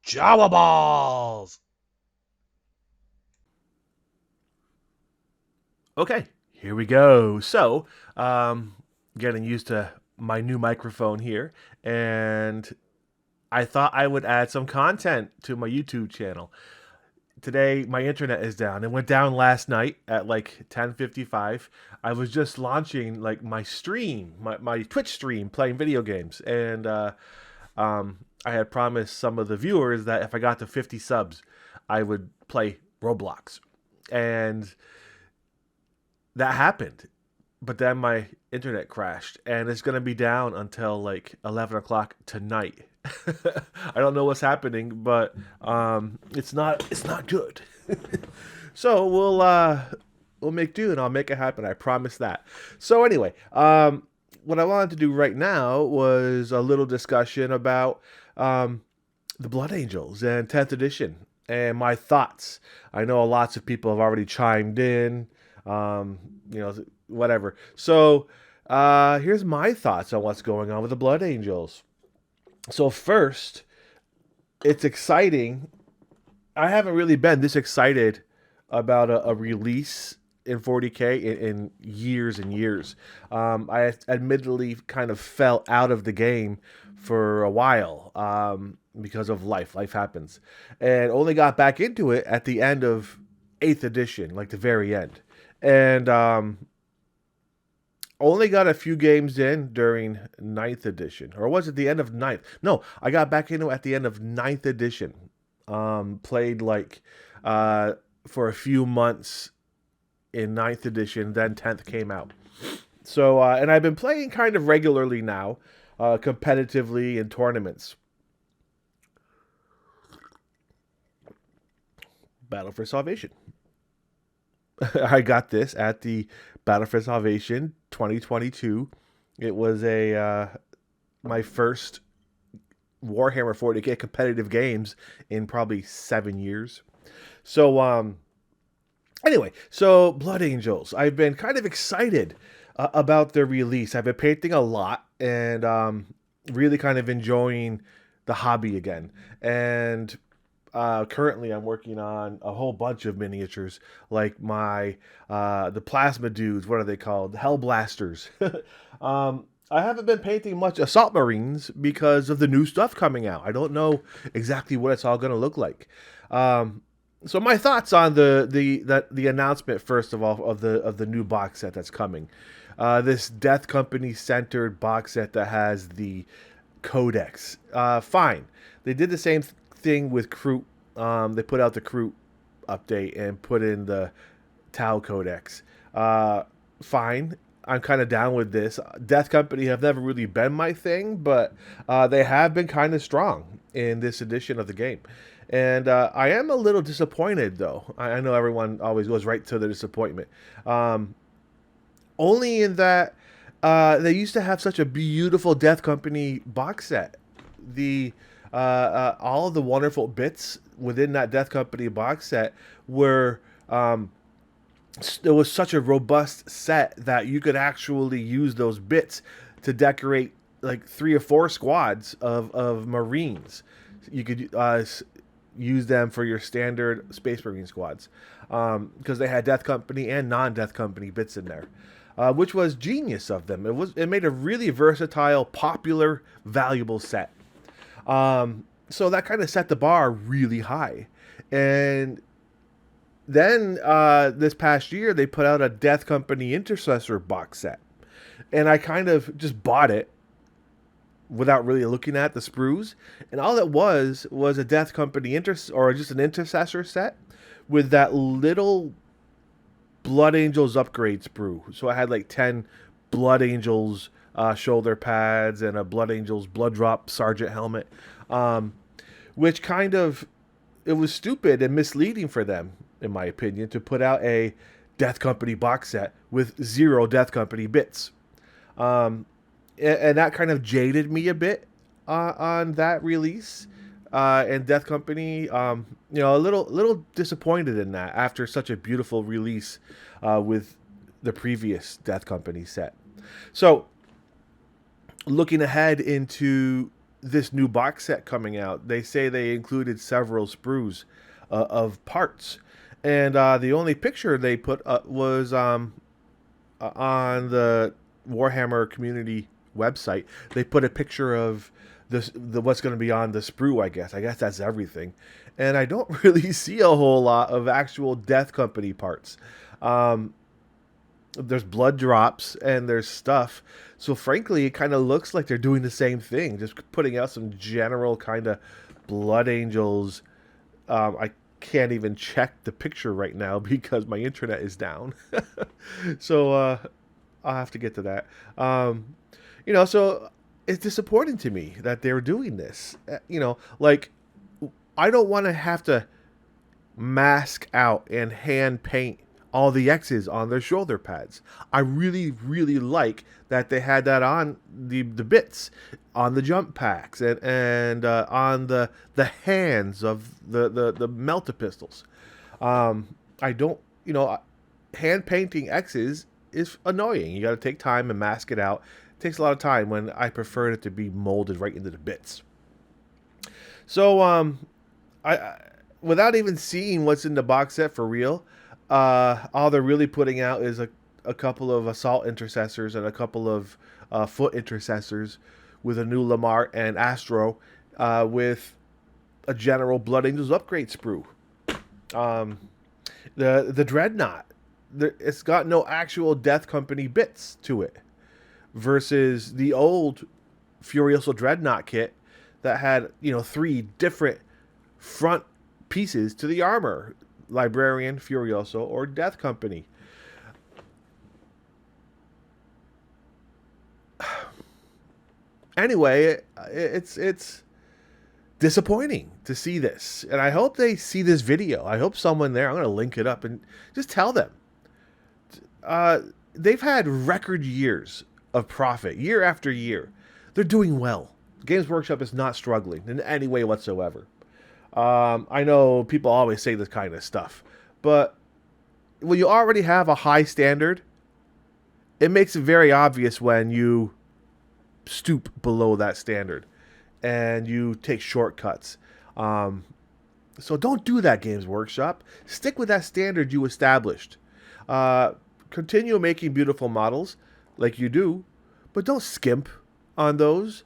Jawaballs! Okay, here we go. Getting used to my new microphone here, and I thought I would add some content to my YouTube channel. Today, my internet is down. It went down last night at like 10:55. I was just launching like my stream, my Twitch stream, playing video games, and I had promised some of the viewers that if I got to 50 subs, I would play Roblox, and that happened. But then my internet crashed, and it's gonna be down until like 11 o'clock tonight. I don't know what's happening, but it's not good. So we'll make do, and I'll make it happen. I promise that. So anyway, what I wanted to do right now was a little discussion about um, the Blood Angels and 10th edition and my thoughts. I know lots of people have already chimed in, um, you know, whatever. So here's my thoughts on what's going on with the Blood Angels. So first, it's exciting. I haven't really been this excited about a release in 40K in years and years. I admittedly kind of fell out of the game for a while because of life. Life happens, and only got back into it at the end of 8th edition, like the very end, and only got a few games in during ninth edition, or was it the end of ninth? No, I got back into it at the end of ninth edition. Played like uh, for a few months in ninth edition, then 10th came out. So, and I've been playing kind of regularly now, competitively in tournaments. Battle for Salvation. I got this at the Battle for Salvation 2022. It was a my first Warhammer 40K competitive games in probably 7 years. So anyway, so Blood Angels. I've been kind of excited about their release. I've been painting a lot and really kind of enjoying the hobby again. And currently, I'm working on a whole bunch of miniatures, like my the plasma dudes. What are they called? Hell blasters. I haven't been painting much assault marines because of the new stuff coming out. I don't know exactly what it's all going to look like. Um, so my thoughts on the announcement first of all of the new box set that's coming. This Death Company centered box set that has the codex. Fine, they did the same thing with Crew. They put out the Crew update and put in the Tau codex. Fine. I'm kind of down with this. Death Company have never really been my thing, but they have been kind of strong in this edition of the game. And I am a little disappointed, though. I know everyone always goes right to the disappointment. Um, Only in that they used to have such a beautiful Death Company box set. The All of the wonderful bits within that Death Company box set were it was such a robust set that you could actually use those bits to decorate like 3 or 4 squads of Marines. You could use them for your standard Space Marine squads because they had Death Company and non-Death Company bits in there, which was genius of them. It made a really versatile, popular, valuable set. So that kind of set the bar really high, and then this past year they put out a Death Company Intercessor box set, and I kind of just bought it without really looking at the sprues, and all it was a Death Company or just an Intercessor set with that little Blood Angels upgrade sprue. So I had like 10 Blood Angels shoulder pads and a Blood Angels blood drop sergeant helmet, um, which kind of it was stupid and misleading for them, in my opinion, to put out a Death Company box set with 0 Death Company bits. Um, and that kind of jaded me a bit on that release. And Death Company, a little disappointed in that after such a beautiful release with the previous Death Company set. So, looking ahead into this new box set coming out. They say they included several sprues of parts, and the only picture they put was on the Warhammer community website. They put a picture of the what's going to be on the sprue. I guess that's everything, and I don't really see a whole lot of actual Death Company parts. Um, there's blood drops and there's stuff. So frankly, it kind of looks like they're doing the same thing, just putting out some general kind of Blood Angels. I can't even check the picture right now because my internet is down. So I'll have to get to that. So it's disappointing to me that they're doing this. Like I don't want to have to mask out and hand paint all the X's on their shoulder pads. I really, really like that they had that on the bits, on the jump packs, and on the hands of the melta pistols. I don't, hand painting X's is annoying. You got to take time and mask it out. It takes a lot of time when I prefer it to be molded right into the bits. So I without even seeing what's in the box set for real, all they're really putting out is a couple of assault intercessors and a couple of foot intercessors with a new Lamar and Astro with a general Blood Angels upgrade sprue. The Dreadnought, it's got no actual Death Company bits to it versus the old Furioso Dreadnought kit that had 3 different front pieces to the armor: Librarian, Furioso, or Death Company. Anyway, it's disappointing to see this, and I hope they see this video. I hope someone there, I'm going to link it up and just tell them. They've had record years of profit, year after year. They're doing well. Games Workshop is not struggling in any way whatsoever. I know people always say this kind of stuff, but when you already have a high standard, it makes it very obvious when you stoop below that standard and you take shortcuts. So don't do that, Games Workshop. Stick with that standard you established. Continue making beautiful models like you do, but don't skimp on those.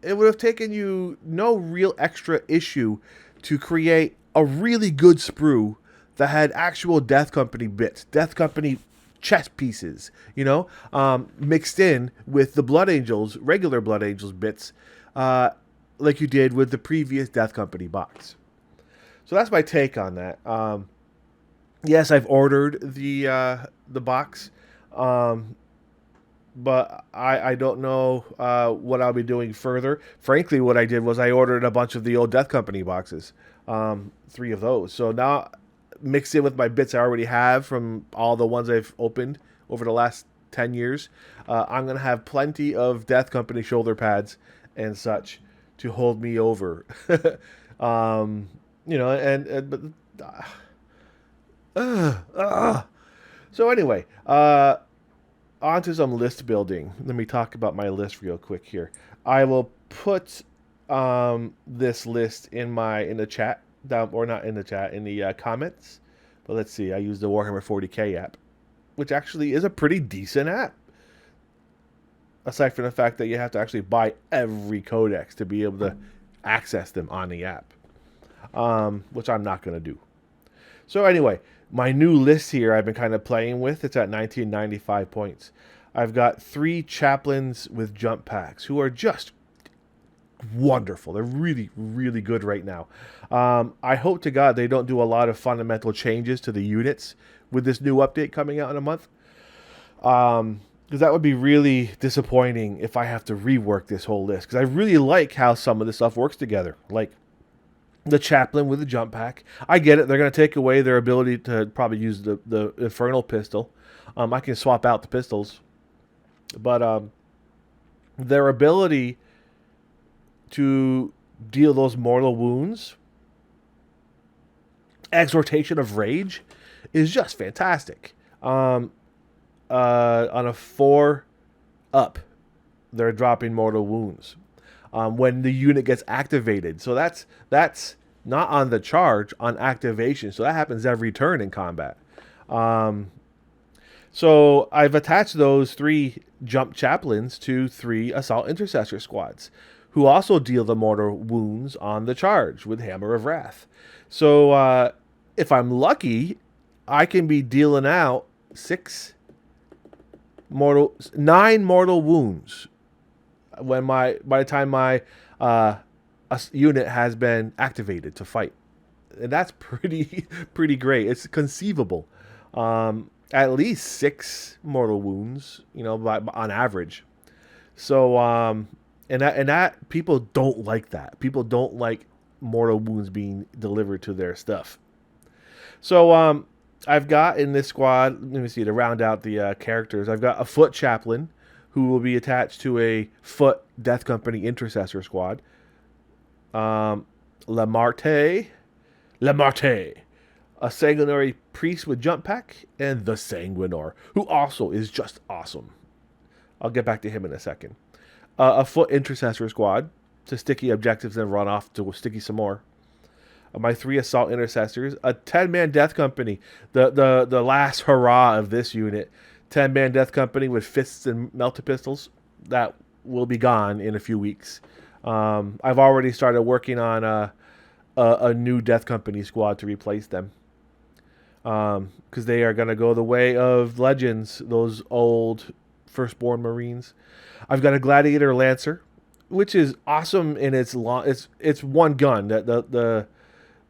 It would have taken you no real extra issue to create a really good sprue that had actual Death Company bits, Death Company chess pieces, mixed in with the Blood Angels, regular Blood Angels bits, like you did with the previous Death Company box. So that's my take on that. Yes, I've ordered the box. But I don't know what I'll be doing further. Frankly, what I did was I ordered a bunch of the old Death Company boxes, 3 of those. So now, mixed in with my bits I already have from all the ones I've opened over the last 10 years, I'm going to have plenty of Death Company shoulder pads and such to hold me over. So anyway, on to some list building. Let me talk about my list real quick here. I will put this list in the chat down, or not in the chat, in the comments. But let's see. I use the Warhammer 40K app, which actually is a pretty decent app. Aside from the fact that you have to actually buy every codex to be able to access them on the app, which I'm not going to do. So anyway, my new list here I've been kind of playing with. It's at 1995 points. I've got 3 chaplains with jump packs who are just wonderful. They're really, really good right now. I hope to God they don't do a lot of fundamental changes to the units with this new update coming out in a month. Because that would be really disappointing if I have to rework this whole list. Because I really like how some of this stuff works together. Like the chaplain with the jump pack. I get it. They're going to take away their ability to probably use the infernal pistol. I can swap out the pistols. But their ability to deal those mortal wounds, exhortation of rage, is just fantastic. On a 4 up, they're dropping mortal wounds. when the unit gets activated. So that's not on the charge, on activation. So that happens every turn in combat. So I've attached those 3 jump chaplains to 3 assault intercessor squads, who also deal the mortal wounds on the charge with Hammer of Wrath. So if I'm lucky, I can be dealing out 9 mortal wounds when by the time my unit has been activated to fight. And that's pretty great. It's conceivable. At least 6 mortal wounds, on average. So and that people don't like that. People don't like mortal wounds being delivered to their stuff. So I've got in this squad, let me see, to round out the characters, I've got a foot chaplain who will be attached to a foot Death Company intercessor squad. Lamarte, a sanguinary priest with jump pack, and the Sanguinor, who also is just awesome. I'll get back to him in a second. A foot intercessor squad to sticky objectives and run off to sticky some more. My 3 assault intercessors, a 10-man Death Company, the last hurrah of this unit. 10-man Death Company with fists and melta pistols that will be gone in a few weeks. I've already started working on a new Death Company squad to replace them, because they are going to go the way of Legends, those old Firstborn Marines. I've got a Gladiator Lancer, which is awesome in its long. It's one gun. The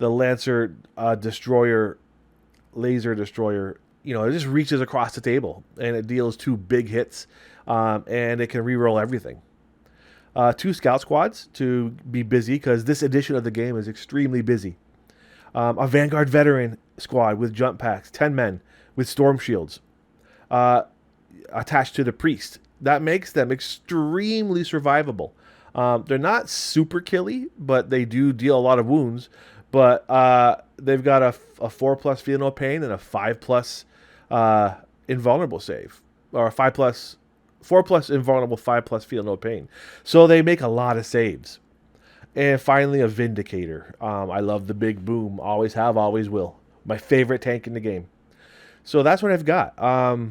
Lancer destroyer, laser destroyer. It just reaches across the table and it deals 2 big hits, and it can reroll everything. 2 scout squads to be busy, because this edition of the game is extremely busy. A Vanguard veteran squad with jump packs, 10 men with storm shields, attached to the priest. That makes them extremely survivable. They're not super killy, but they do deal a lot of wounds. But they've got a 4+ feel no pain and a 5+ invulnerable save, or a 4+ invulnerable, 5+ feel no pain. So they make a lot of saves. And finally, a Vindicator. I love the big boom. Always have, always will. My favorite tank in the game. So that's what I've got. To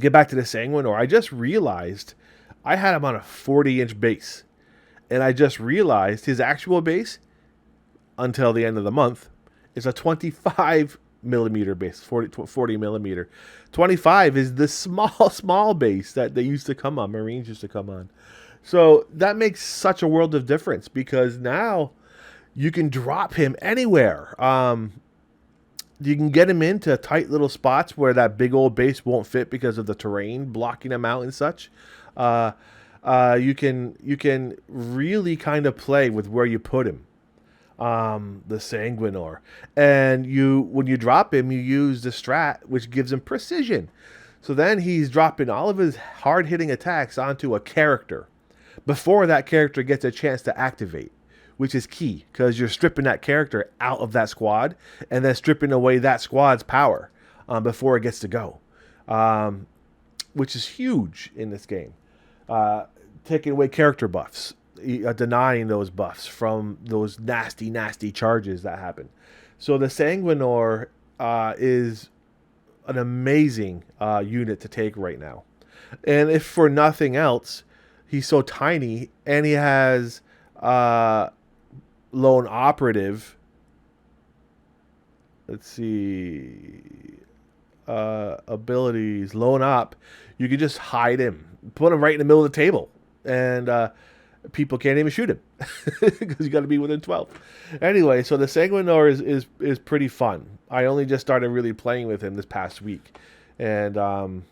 get back to the Sanguinor, I just realized I had him on a 40-inch base. And I just realized his actual base, until the end of the month, is a 25 millimeter base, 40 millimeter. 25 is the small base that they used to come on, Marines used to come on. So that makes such a world of difference, because now you can drop him anywhere. You can get him into tight little spots where that big old base won't fit because of the terrain blocking him out and such. You can really kind of play with where you put him. The Sanguinor, and when you drop him, you use the strat, which gives him precision. So then he's dropping all of his hard-hitting attacks onto a character before that character gets a chance to activate, which is key, because you're stripping that character out of that squad and then stripping away that squad's power before it gets to go, which is huge in this game. Taking away character buffs, denying those buffs from those nasty charges that happen. So the Sanguinor is an amazing unit to take right now. And if for nothing else, he's so tiny, and he has lone operative. Let's see. Abilities, lone op. You can just hide him, put him right in the middle of the table, and people can't even shoot him because you got to be within 12. Anyway, so the Sanguinor is pretty fun. I only just started really playing with him this past week, and the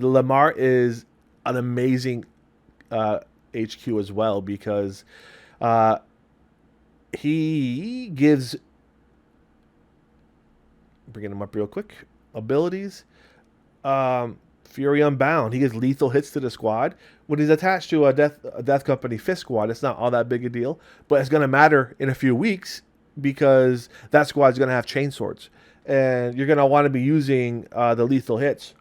Lamar is an amazing HQ as well, because he gives, bringing him up real quick, abilities. Fury Unbound. He gives lethal hits to the squad. When he's attached to a Death Company fist squad, it's not all that big a deal, but it's going to matter in a few weeks, because that squad's going to have chainswords, and you're going to want to be using the lethal hits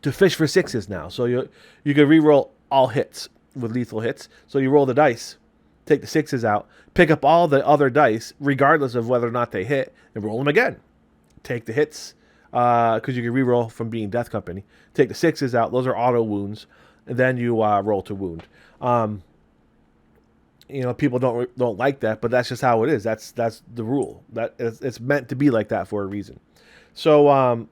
to fish for sixes now. So you can re-roll all hits with lethal hits. So you roll the dice, take the sixes out, pick up all the other dice, regardless of whether or not they hit, and roll them again. Take the hits, because you can re-roll from being Death Company. Take the sixes out; those are auto wounds, and then you roll to wound. People don't like that, but that's just how it is. That's the rule. It's meant to be like that for a reason. So,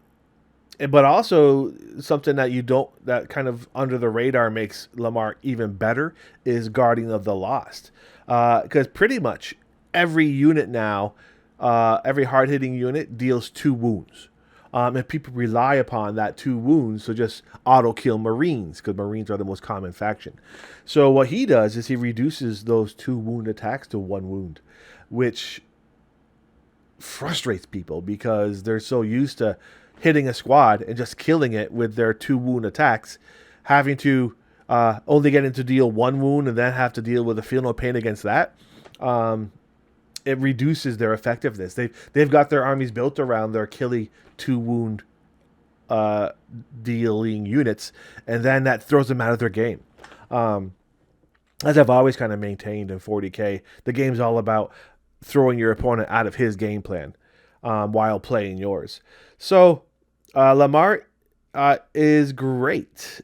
but also something that kind of under the radar makes Lamar even better is Guardian of the Lost, because pretty much every unit now, every hard hitting unit deals 2 wounds. And people rely upon that 2 wounds to just auto kill Marines, because Marines are the most common faction. So what he does is he reduces those 2 wound attacks to 1 wound, which frustrates people because they're so used to hitting a squad and just killing it with their 2 wound attacks, having to only getting to deal 1 wound and then have to deal with a feel no pain against that. It reduces their effectiveness. They've got their armies built around their killy 2 wound dealing units, and then that throws them out of their game. As I've always kind of maintained in 40K, the game's all about throwing your opponent out of his game plan while playing yours. So Lamar is great.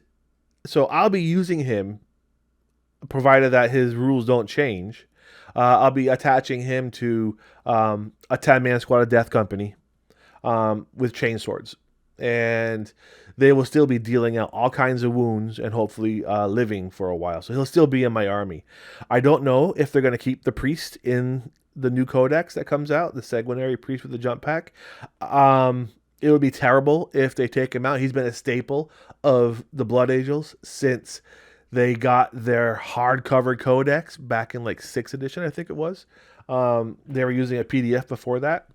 So I'll be using him, provided that his rules don't change. I'll be attaching him to a 10-man squad of Death Company with chainswords. And they will still be dealing out all kinds of wounds and hopefully living for a while. So he'll still be in my army. I don't know if they're going to keep the priest in the new codex that comes out, the sanguinary priest with the jump pack. It would be terrible if they take him out. He's been a staple of the Blood Angels since they got their hardcover codex back in like 6th edition, I think it was. They were using a PDF before that.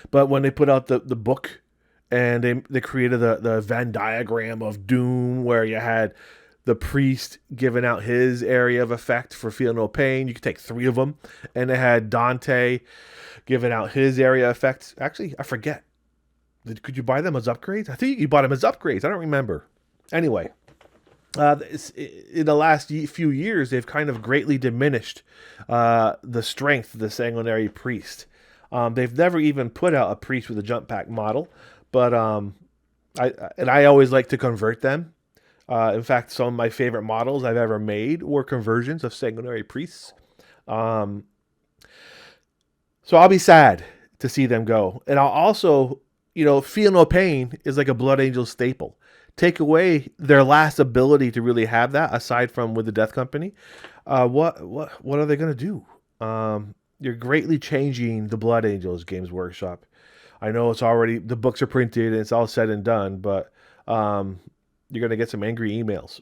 But when they put out the book and they created the Venn diagram of Doom, where you had the priest giving out his area of effect for Feel No Pain. You could take 3 of them. And they had Dante giving out his area effects. Actually, I forget. Could you buy them as upgrades? I think you bought them as upgrades. I don't remember. Anyway, in the last few years, they've kind of greatly diminished the strength of the sanguinary priest. They've never even put out a priest with a jump pack model, but I always like to convert them. In fact, some of my favorite models I've ever made were conversions of sanguinary priests. So I'll be sad to see them go, and I'll also, Feel No Pain is like a Blood Angel staple. Take away their last ability to really have that, aside from with the Death Company. What are they going to do? You're greatly changing the Blood Angels, Games Workshop. I know the books are printed and it's all said and done, but you're going to get some angry emails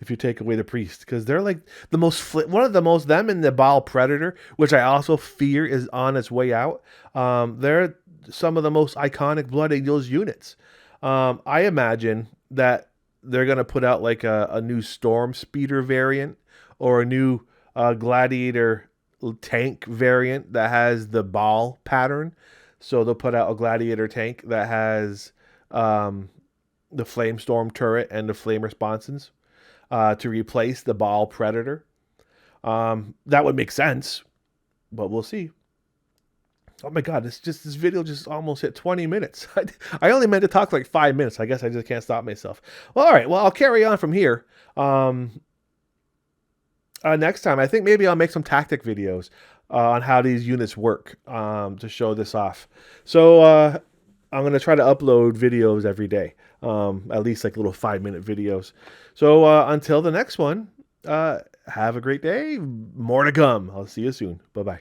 if you take away the priest, because they're like them and the Baal Predator, which I also fear is on its way out. They're some of the most iconic Blood Angels units. I imagine that they're going to put out like a new Storm Speeder variant or a new Gladiator tank variant that has the Baal pattern. So they'll put out a Gladiator tank that has the Flame Storm turret and the Flame responses to replace the Baal Predator. That would make sense, but we'll see. Oh my God, this video just almost hit 20 minutes. I only meant to talk like 5 minutes. I guess I just can't stop myself. Well, all right. Well, I'll carry on from here. Next time, I think maybe I'll make some tactic videos on how these units work to show this off. So I'm going to try to upload videos every day, at least like little 5-minute videos. So until the next one, have a great day. More to come. I'll see you soon. Bye-bye.